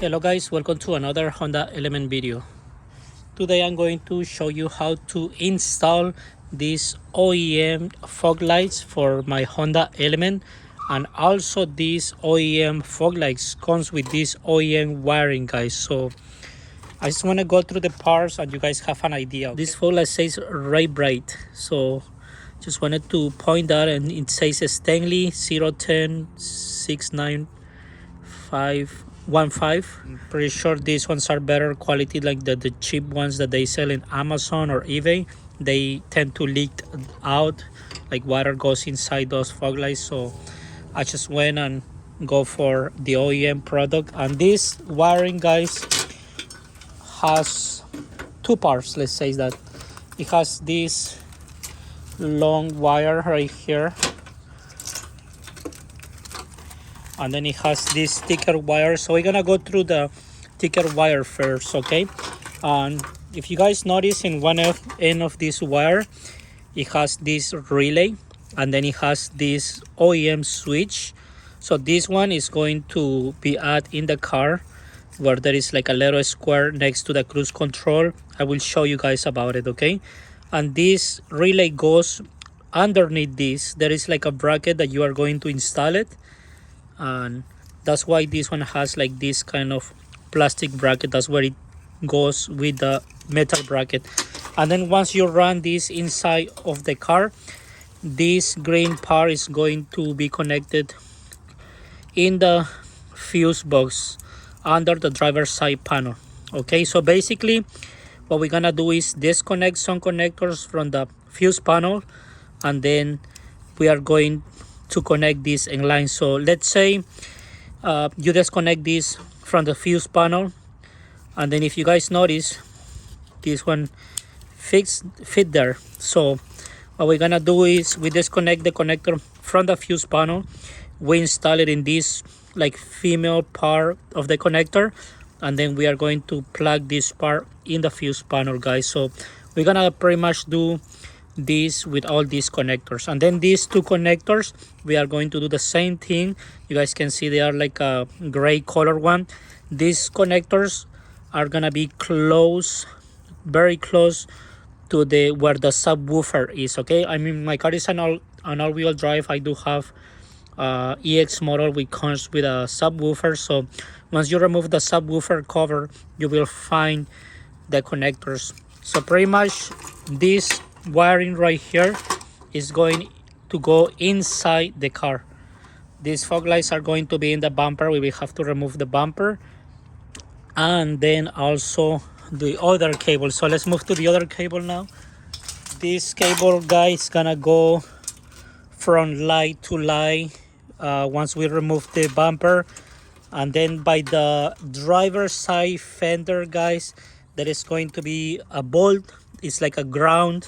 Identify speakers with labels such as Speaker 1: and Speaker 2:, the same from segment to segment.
Speaker 1: Hello guys, welcome to another Honda Element video. Today I'm going to show you how to install these OEM fog lights for my Honda Element, and also these OEM fog lights comes with this OEM wiring, guys. So I just want to go through the parts and you guys have an idea. Okay? This fog light says Ray Bright, so just wanted to point out, and it says Stanley 010 69515. I'm pretty sure these ones are better quality, like the cheap ones that they sell in Amazon or eBay. They tend to leak out, like water goes inside those fog lights. So I just went and go for the OEM product. And this wiring, guys, has two parts. Let's say that it has this long wire right here, and then it has this thicker wire. So we're gonna go through the thicker wire first, okay? And if you guys notice, in one end of this wire it has this relay, and then it has this OEM switch. So this one is going to be added in the car, where there is like a little square next to the cruise control. I will show you guys about it, okay? And this relay goes underneath this. There is like a bracket that you are going to install it, and that's why this one has like this kind of plastic bracket. That's where it goes with the metal bracket. And then once you run this inside of the car, this green part is going to be connected in the fuse box under the driver's side panel. Okay, so basically what we're gonna do is disconnect some connectors from the fuse panel, and then we are going to connect this in line. So let's say you disconnect this from the fuse panel, and then if you guys notice, this one fit there. So what we're gonna do is we disconnect the connector from the fuse panel, we install it in this like female part of the connector, and then we are going to plug this part in the fuse panel, guys. So we're gonna pretty much do this with all these connectors. And then these two connectors, we are going to do the same thing. You guys can see they are like a gray color one. These connectors are gonna be close, very close to the where the subwoofer is, okay? I mean, my car is an all-wheel drive. I do have EX model which comes with a subwoofer. So once you remove the subwoofer cover, you will find the connectors. So pretty much this wiring right here is going to go inside the car. These fog lights are going to be in the bumper. We will have to remove the bumper, and then also the other cable. So let's move to the other cable now. This cable, guys, gonna go from light to light once we remove the bumper. And then by the driver's side fender, guys, there is going to be a bolt. It's like a ground.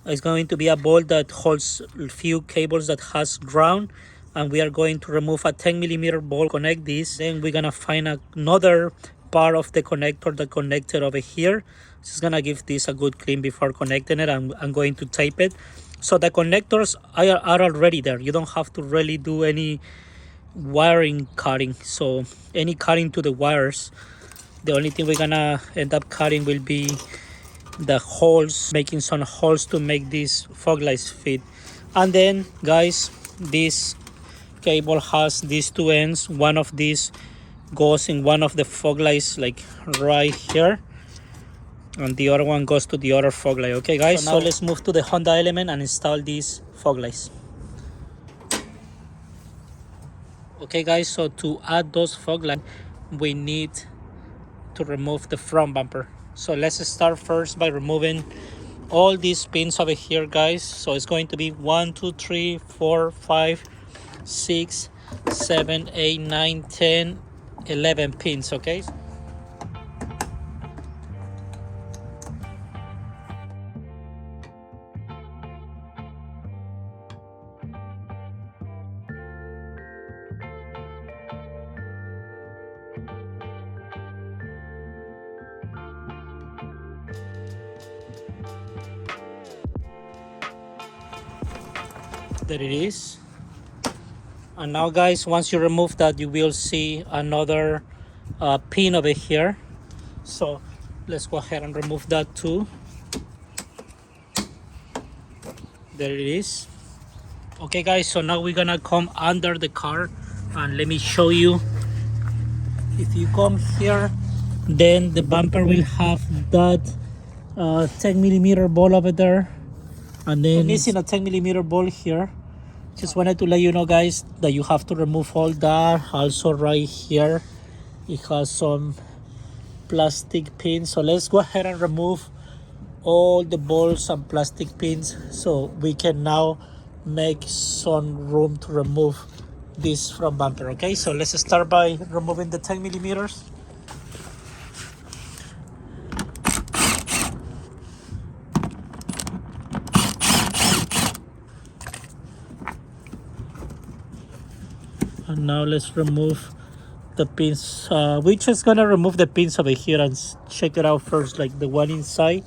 Speaker 1: It's going to be a bolt that holds a few cables that has ground, and we are going to remove a 10mm bolt, connect this. Then we're gonna find another part of the connector that connected over here. Just gonna give this a good clean before connecting it. I'm going to tape it. So the connectors are already there. You don't have to really do any wiring cutting, so any cutting to the wires. The only thing we're gonna end up cutting will be the holes, making some holes to make these fog lights fit. And then, guys, this cable has these two ends. One of these goes in one of the fog lights, like right here, and the other one goes to the other fog light. Okay, guys, so let's move to the Honda Element and install these fog lights. Okay, guys, so to add those fog lights, we need to remove the front bumper. So let's start first by removing all these pins over here, guys. So it's going to be 1 2 3 4 5 6 7 8 9 10 11 pins, okay? There it is. And now, guys, once you remove that, you will see another pin over here. So let's go ahead and remove that too. There it is. Okay guys, so now we're gonna come under the car and let me show you. If you come here, then the bumper will have that 10mm ball over there, and then missing a 10mm ball here. Just wanted to let you know guys that you have to remove all that. Also right here it has some plastic pins, so let's go ahead and remove all the balls and plastic pins so we can now make some room to remove this from bumper. Okay, so let's start by removing the 10mm. And now let's remove the pins. We're just gonna remove the pins over here and check it out first, like the one inside,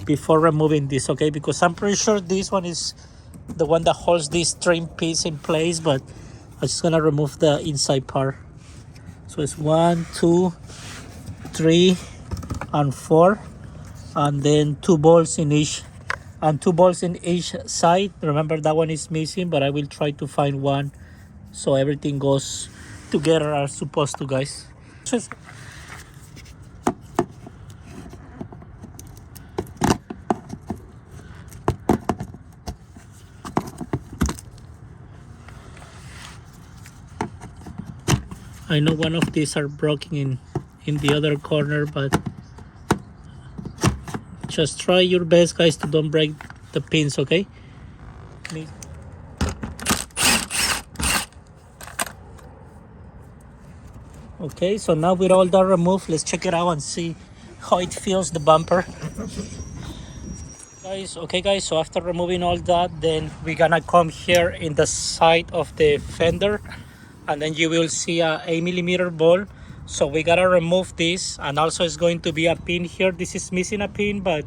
Speaker 1: before removing this, okay? Because I'm pretty sure this one is the one that holds this trim piece in place, but I'm just gonna remove the inside part. So it's 1, 2, 3, and 4, and then 2 balls in each, and 2 balls in each side. Remember that one is missing, but I will try to find one so everything goes together as supposed to, guys. I know one of these are broken in the other corner, but just try your best guys to don't break the pins, okay? Okay, so now with all that removed, let's check it out and see how it feels, the bumper. Okay guys, so after removing all that, then we're gonna come here in the side of the fender, and then you will see a 8mm ball. So we gotta remove this, and also it's going to be a pin here. This is missing a pin, but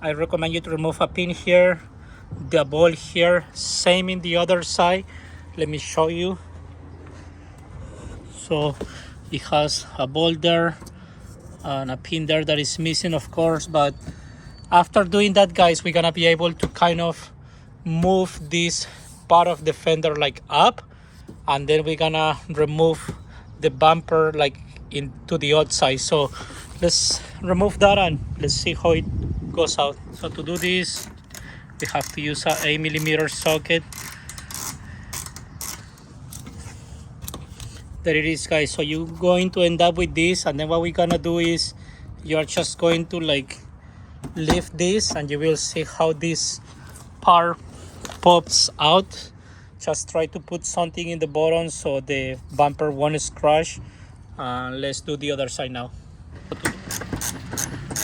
Speaker 1: I recommend you to remove a pin here, the ball here, same in the other side. Let me show you. So it has a ball there and a pin there that is missing, of course, but after doing that guys, we're gonna be able to kind of move this part of the fender like up, and then we're gonna remove the bumper like into the outside. So let's remove that and let's see how it goes out. So to do this, we have to use a 8mm socket. There it is guys. So you're going to end up with this, and then what we're gonna do is you're just going to like lift this, and you will see how this part pops out. Just try to put something in the bottom so the bumper won't scratch. Let's do the other side now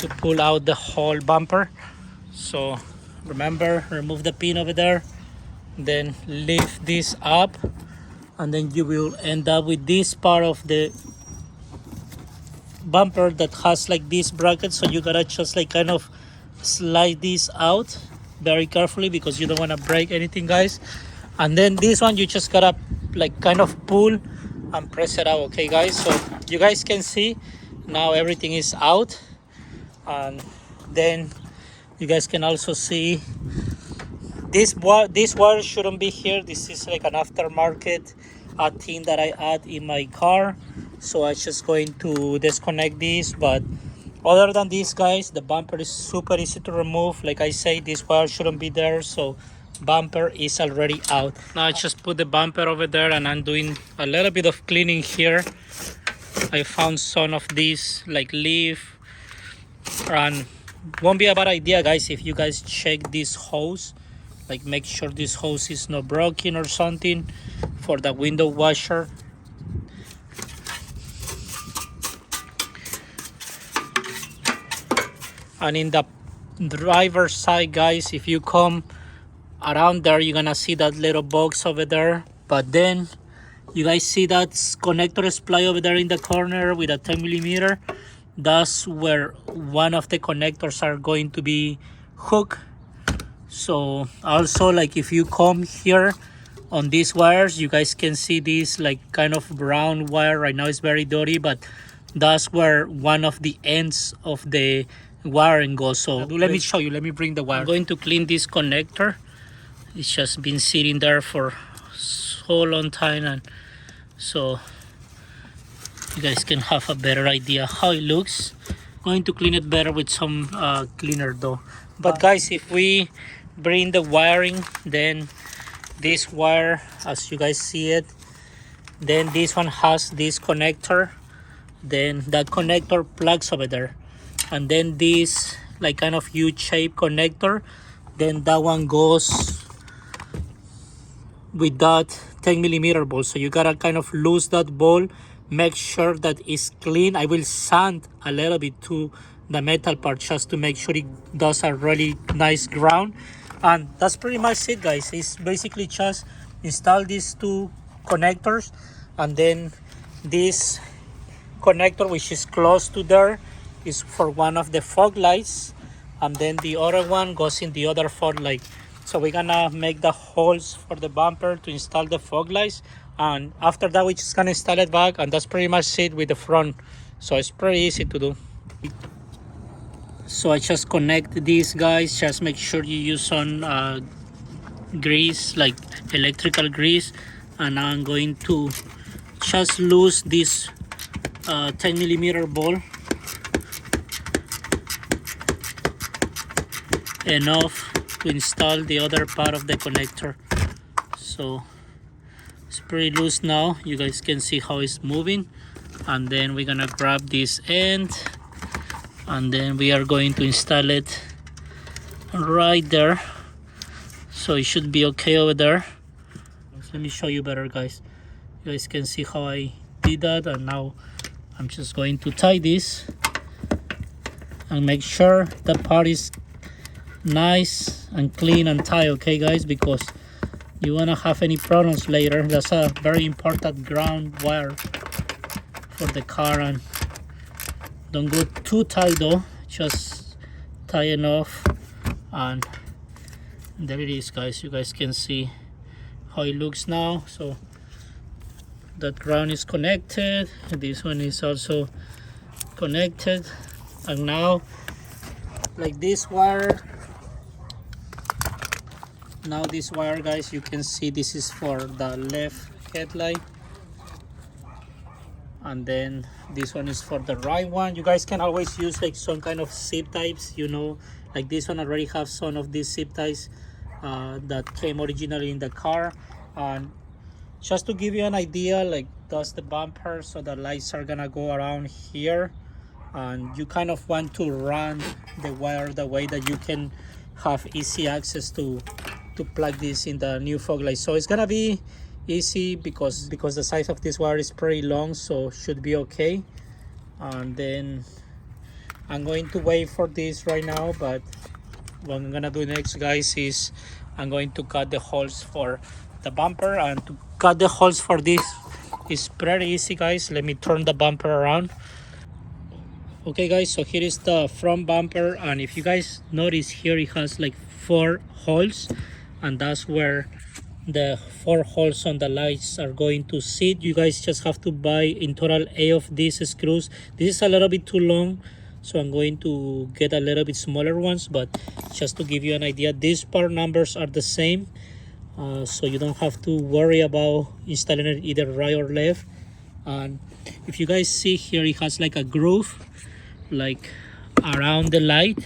Speaker 1: to pull out the whole bumper. So remember, remove the pin over there, then lift this up, and then you will end up with this part of the bumper that has like this bracket. So you gotta just like kind of slide this out very carefully because you don't want to break anything guys. And then this one you just gotta like kind of pull and press it out. Okay guys, so you guys can see now everything is out, and then you guys can also see this wire shouldn't be here. This is like an aftermarket thing that I add in my car, so I'm just going to disconnect this. But other than this guys, the bumper is super easy to remove. Like I say, this wire shouldn't be there, so bumper is already out. Now I just put the bumper over there, and I'm doing a little bit of cleaning here. I found some of these like leaf, and won't be a bad idea guys if you guys check this hose, like make sure this hose is not broken or something for the window washer. And in the driver's side guys, if you come around there, you're gonna see that little box over there. But then you guys see that connector supply over there in the corner with a 10mm. That's where one of the connectors are going to be hooked. So also like if you come here on these wires, you guys can see this like kind of brown wire. Right now it's very dirty, but that's where one of the ends of the wiring goes. So let me show you, let me bring the wire. I'm going to clean this connector. It's just been sitting there for so long time, and so you guys can have a better idea how it looks. Going to clean it better with some cleaner though. But guys, if we bring the wiring, then this wire, as you guys see it, then this one has this connector, then that connector plugs over there, and then this like kind of U-shaped connector, then that one goes with that 10mm ball. So you gotta kind of lose that ball, make sure that it's clean. I will sand a little bit to the metal part just to make sure it does a really nice ground. And that's pretty much it, guys. It's basically just install these two connectors, and then this connector which is close to there is for one of the fog lights, and then the other one goes in the other fog light. So we're gonna make the holes for the bumper to install the fog lights, and after that we just gonna install it back, and that's pretty much it with the front. So it's pretty easy to do. So I just connect these guys. Just make sure you use some grease, like electrical grease, and I'm going to just lose this 10mm ball enough to install the other part of the connector. So it's pretty loose now. You guys can see how it's moving, and then we're gonna grab this end, and then we are going to install it right there. So it should be okay over there. Let me show you better, guys. You guys can see how I did that, and now I'm just going to tie this and make sure the part is nice and clean and tight, okay guys, because you wanna have any problems later. That's a very important ground wire for the car, and don't go too tight though, just tie enough, and there it is, guys. You guys can see how it looks now. So that ground is connected, this one is also connected, and now like this wire, now this wire, guys, you can see this is for the left headlight, and then this one is for the right one. You guys can always use like some kind of zip ties, you know, like this one already have some of these zip ties that came originally in the car. And just to give you an idea, like that's the bumper, so the lights are gonna go around here, and you kind of want to run the wire the way that you can have easy access to plug this in the new fog light. So it's gonna be easy because the size of this wire is pretty long, so should be okay. And then I'm going to wait for this right now, but what I'm gonna do next, guys, is I'm going to cut the holes for the bumper. And to cut the holes for this is pretty easy, guys. Let me turn the bumper around. Okay guys, so here is the front bumper, and if you guys notice here, it has like 4 holes, and that's where the 4 holes on the lights are going to sit. You guys just have to buy in total 8 of these screws. This is a little bit too long, so I'm going to get a little bit smaller ones, but just to give you an idea, these part numbers are the same, so you don't have to worry about installing it either right or left. And if you guys see here, it has like a groove like around the light,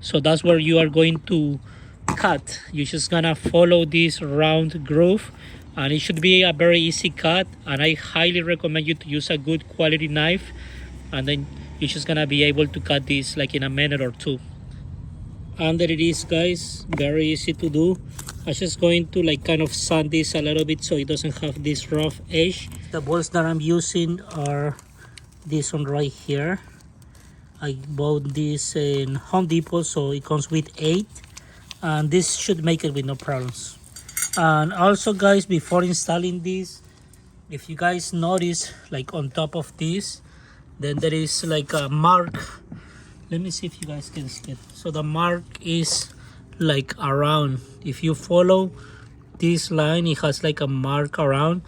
Speaker 1: so that's where you are going to cut. You're just gonna follow this round groove, and it should be a very easy cut, and I highly recommend you to use a good quality knife, and then you're just gonna be able to cut this like in a minute or two. And there it is, guys, very easy to do. I'm just going to like kind of sand this a little bit so it doesn't have this rough edge. The bolts that I'm using are this one right here. I bought this in Home Depot, so it comes with 8, and this should make it with no problems. And also, guys, before installing this, if you guys notice, like on top of this, then there is like a mark. Let me see if you guys can see it. So the mark is like around. If you follow this line, it has like a mark around.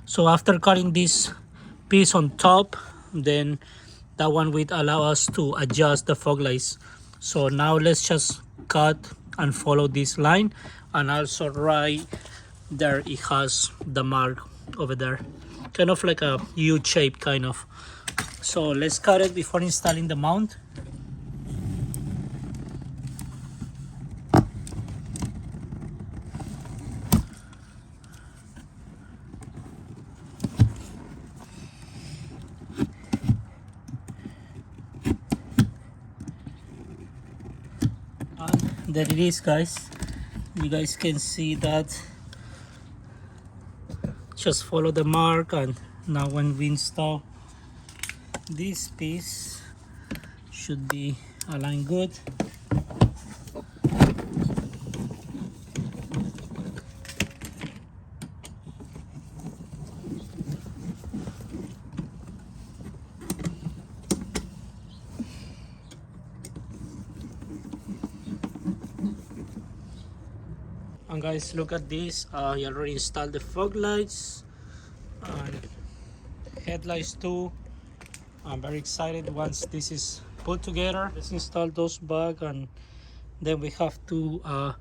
Speaker 1: So after cutting this piece on top, then that one will allow us to adjust the fog lights. So now let's just cut and follow this line, and also right there it has the mark over there, kind of like a U shape kind of. So let's cut it before installing the mount. And there it is, guys. You guys can see that. Just follow the mark, and now when we install this piece should be aligned good. And guys, look at this. I already installed the fog lights and headlights too. I'm very excited once this is put together. Let's install those back, and then we have to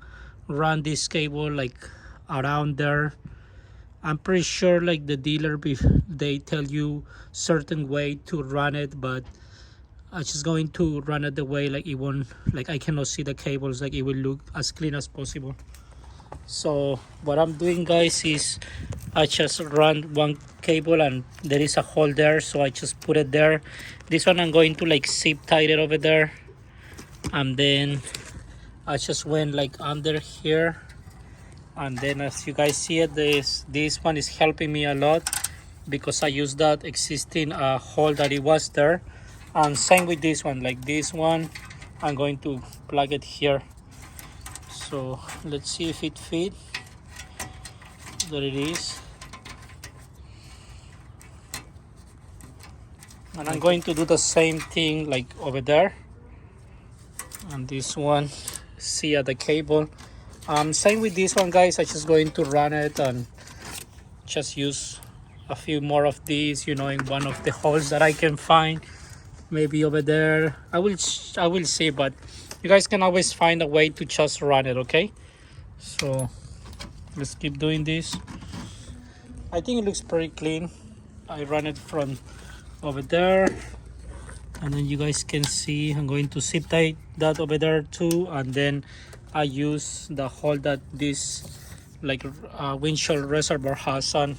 Speaker 1: run this cable like around there. I'm pretty sure like the dealer, they tell you certain way to run it, but I'm just going to run it the way like it won't, like I cannot see the cables, like it will look as clean as possible. So what I'm doing, guys, is I just run one cable and there is a hole there, so I just put it there. This one I'm going to like zip tie it over there, and then I just went like under here, and then as you guys see it, this one is helping me a lot because I use that existing hole that it was there. And same with this one, like this one I'm going to plug it here. So let's see if it fits. There it is. And I'm going to do the same thing like over there. And this one, see at the cable. Same with this one, guys. I'm just going to run it and just use a few more of these, you know, in one of the holes that I can find. Maybe over there. I will see, but you guys can always find a way to just run it, okay? So let's keep doing this. I think it looks pretty clean. I run it from over there, and then you guys can see I'm going to zip tie that over there too, and then I use the hole that this like windshield reservoir has on.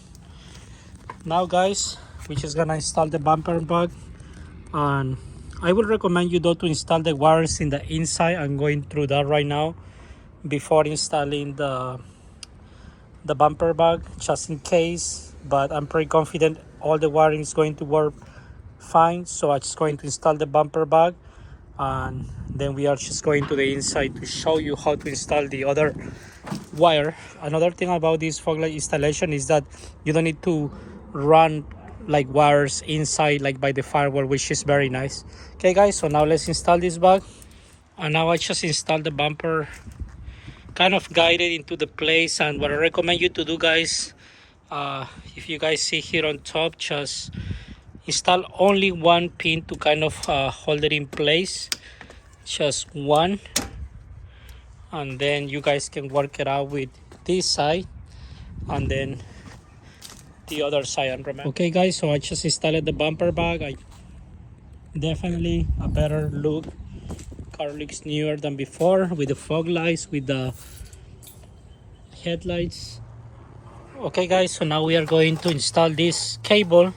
Speaker 1: Now, guys, we're just gonna install the bumper bag, and I would recommend you though to install the wires in the inside. I'm going through that right now before installing the bumper bag, just in case, but I'm pretty confident all the wiring is going to work fine. So I'm just going to install the bumper bag, and then we are just going to the inside to show you how to install the other wire. Another thing about this fog light installation is that you don't need to run like wires inside like by the firewall, which is very nice. Okay, guys, so now let's install this bag. And now I just installed the bumper, kind of guided into the place. And what I recommend you to do, guys, if you guys see here on top, just install only one pin to kind of hold it in place, just one, and then you guys can work it out with this side and then the other side. And remember, okay, guys, so I just installed the bumper bag. Definitely a better look. Car looks newer than before with the fog lights, with the headlights. Okay, guys, so now we are going to install this cable